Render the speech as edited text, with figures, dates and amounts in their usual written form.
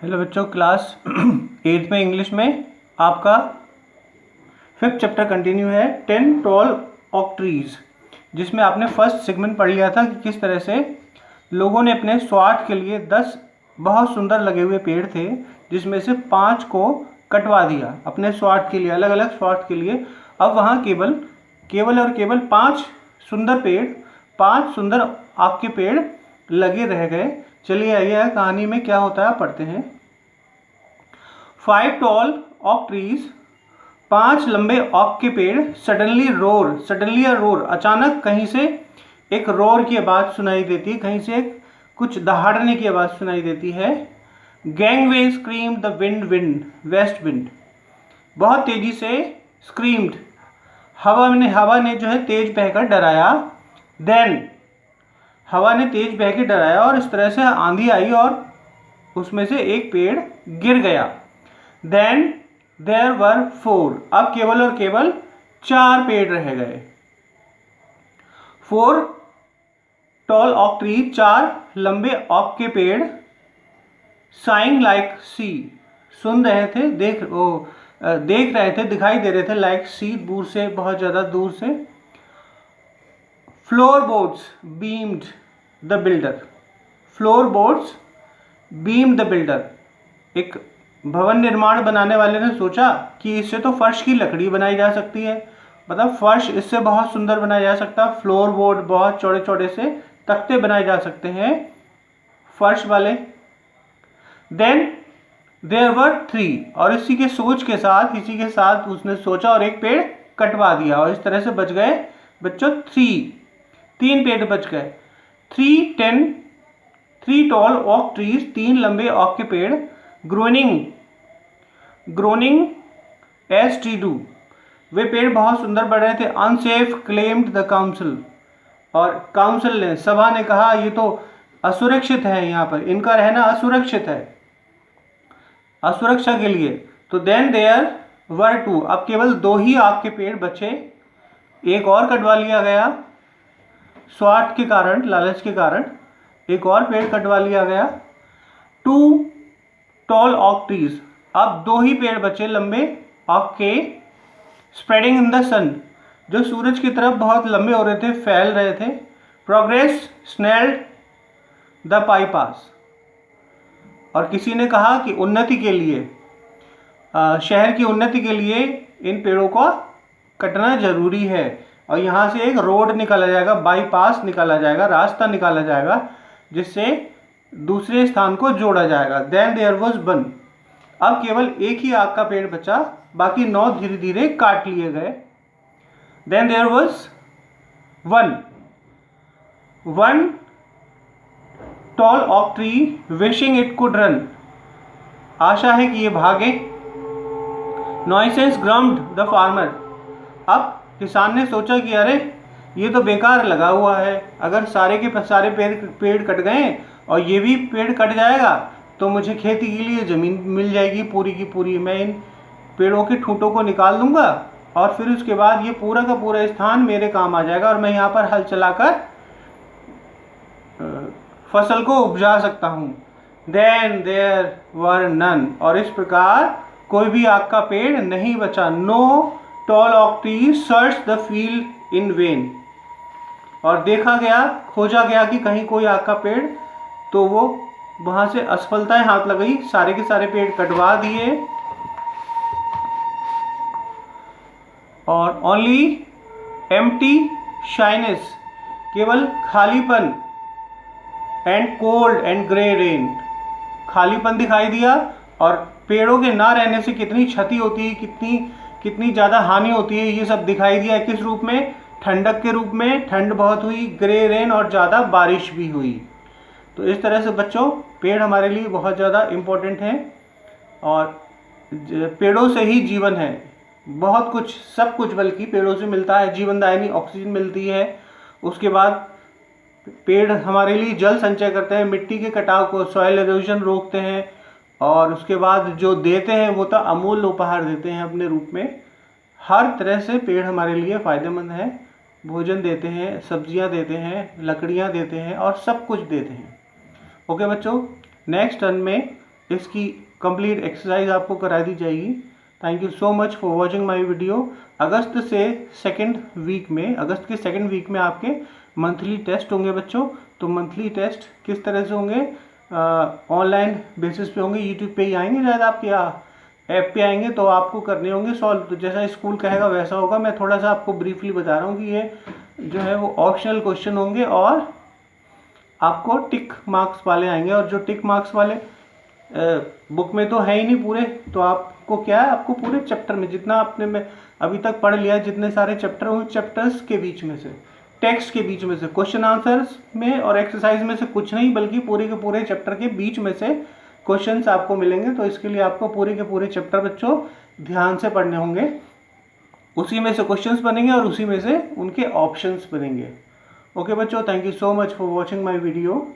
Hello बच्चों, class 8th में English में आपका 5th चैप्टर कंटिन्यू है 10 टॉल ऑक ट्रीज, जिसमें आपने फर्स्ट सेगमेंट पढ़ लिया था कि किस तरह से लोगों ने अपने स्वार्थ के लिए 10 बहुत सुंदर लगे हुए पेड़ थे, जिसमें से 5 को कटवा दिया अपने स्वार्थ के लिए, अलग अलग स्वार्थ के लिए। अब वहाँ केवल 5 सुंदर पेड़, 5 सुंदर आपके पेड़ लगे रह गए। चलिए आइए कहानी में क्या होता है पढ़ते हैं। 5 टॉल ऑक ट्रीज, 5 लंबे ऑक के पेड़ सडनली रोर, अचानक कहीं से एक रोर की आवाज़ सुनाई देती है, कहीं से कुछ दहाड़ने की आवाज़ सुनाई देती है। Gangway scream the west wind, बहुत तेजी से स्क्रीम्ड, हवा ने जो है तेज बहकर डराया। देन हवा ने तेज बह के डराया और इस तरह से आंधी आई और उसमें से एक पेड़ गिर गया। देन देयर वर 4, अब केवल 4 पेड़ रह गए। 4 टॉल ऑक ट्री, 4 लंबे ऑक के पेड़, साइंग लाइक सी, सुन रहे थे, देख रहे थे, दिखाई दे रहे थे, लाइक सी, दूर से, बहुत ज़्यादा दूर से। फ्लोरबोर्ड्स बीम्ड द बिल्डर, फ्लोरबोर्ड्स बीम्ड द बिल्डर, एक भवन निर्माण बनाने वाले ने सोचा कि इससे तो फर्श की लकड़ी बनाई जा सकती है, मतलब फर्श इससे बहुत सुंदर बनाया जा सकता है। फ्लोरबोर्ड, बहुत चौड़े चौड़े से तख्ते बनाए जा सकते हैं फर्श वाले। देन देयर वर 3, और इसी के साथ उसने सोचा और एक पेड़ कटवा दिया और इस तरह से बच गए बच्चों 3 पेड़ बच गए। 3 टॉल ऑक ट्रीज, 3 लंबे ऑक के पेड़, ग्रोनिंग एज ट्री डू, वे पेड़ बहुत सुंदर बढ़ रहे थे। अनसेफ क्लेम्ड द काउंसिल, और काउंसिल ने, सभा ने कहा ये तो असुरक्षित है, यहाँ पर इनका रहना असुरक्षित है, असुरक्षा के लिए। तो देन देयर वर 2, अब केवल 2 ही आक के पेड़ बचे, एक और कटवा लिया गया स्वार्थ के कारण, लालच के कारण एक और पेड़ कटवा लिया गया। 2 टॉल ऑक ट्रीज, अब 2 ही पेड़ बचे लंबे ऑक के, स्प्रेडिंग इन द सन, जो सूरज की तरफ बहुत लंबे हो रहे थे, फैल रहे थे। प्रोग्रेस स्नेल्ड द पाईपास, और किसी ने कहा कि उन्नति के लिए, शहर की उन्नति के लिए इन पेड़ों को कटना जरूरी है, और यहाँ से एक रोड निकाला जाएगा, बाईपास निकाला जाएगा, रास्ता निकाला जाएगा, जिससे दूसरे स्थान को जोड़ा जाएगा। देन देयर वाज 1, अब केवल एक ही आक का पेड़ बचा, बाकी 9 धीरे धीरे काट लिए गए। Then there was 1 tall oak tree wishing it could run, आशा है कि ये भागे। नॉइसेंस ग्रम्ड द फार्मर, अब किसान ने सोचा कि अरे ये तो बेकार लगा हुआ है, अगर सारे के सारे पेड़ कट गए और ये भी पेड़ कट जाएगा तो मुझे खेती के लिए ज़मीन मिल जाएगी पूरी की पूरी, मैं इन पेड़ों के ठूंठों को निकाल दूंगा और फिर उसके बाद ये पूरा का पूरा स्थान मेरे काम आ जाएगा और मैं यहाँ पर हल चलाकर फसल को उपजा सकता हूँ। देन देयर वर नन, और इस प्रकार कोई भी आक का पेड़ नहीं बचा। No toll oak tree search the field in when, और देखा गया, खोजा गया कि कहीं कोई आक का पेड़, तो वो वहाँ से असफलताएं हाथ लग गई, सारे के सारे पेड़ कटवा दिए और ओनली एम्प्टी शाइनेस, केवल खालीपन, and cold and grey rain, खालीपन दिखाई दिया, और पेड़ों के ना रहने से कितनी क्षति होती है, कितनी ज़्यादा हानि होती है, ये सब दिखाई दिया। किस रूप में? ठंडक के रूप में, ठंड बहुत हुई, ग्रे रेन, और ज़्यादा बारिश भी हुई। तो इस तरह से बच्चों पेड़ हमारे लिए बहुत ज़्यादा इम्पोर्टेंट हैं, और पेड़ों से ही जीवन है, बहुत कुछ, सब कुछ बल्कि पेड़ों से मिलता है, जीवनदायिनी ऑक्सीजन मिलती है। उसके बाद पेड़ हमारे लिए जल संचय करते हैं, मिट्टी के कटाव को, सॉइल एरोजन रोकते हैं, और उसके बाद जो देते हैं वो तो अमूल्य उपहार देते हैं अपने रूप में। हर तरह से पेड़ हमारे लिए फ़ायदेमंद है, भोजन देते हैं, सब्जियां देते हैं, लकड़ियां देते हैं, और सब कुछ देते हैं। ओके बच्चों, नेक्स्ट टर्न में इसकी कंप्लीट एक्सरसाइज आपको करा दी जाएगी। Thank you so much for watching my video. अगस्त के सेकंड वीक में आपके मंथली टेस्ट होंगे बच्चों। तो मंथली टेस्ट किस तरह से होंगे, ऑनलाइन बेसिस पे होंगे, यूट्यूब पे ही आएंगे, शायद आपके ऐप पे आएंगे, तो आपको करने होंगे सॉल्व। तो जैसा स्कूल कहेगा वैसा होगा। मैं थोड़ा सा आपको ब्रीफली बता रहा हूँ कि ये जो है वो ऑप्शनल क्वेश्चन होंगे और आपको टिक मार्क्स वाले आएंगे। और जो टिक मार्क्स वाले बुक में तो है ही नहीं पूरे, तो आपको क्या है, आपको पूरे चैप्टर में जितना आपने में अभी तक पढ़ लिया है, जितने सारे चैप्टर उन चैप्टर्स के बीच में से, टेक्स्ट के बीच में से, क्वेश्चन आंसर्स में और एक्सरसाइज में से कुछ नहीं, बल्कि पूरे के पूरे चैप्टर के बीच में से क्वेश्चंस आपको मिलेंगे। तो इसके लिए आपको पूरे के पूरे चैप्टर बच्चों ध्यान से पढ़ने होंगे। उसी में से क्वेश्चंस बनेंगे और उसी में से उनके ऑप्शंस बनेंगे। ओके बच्चों, thank you so much for watching my video.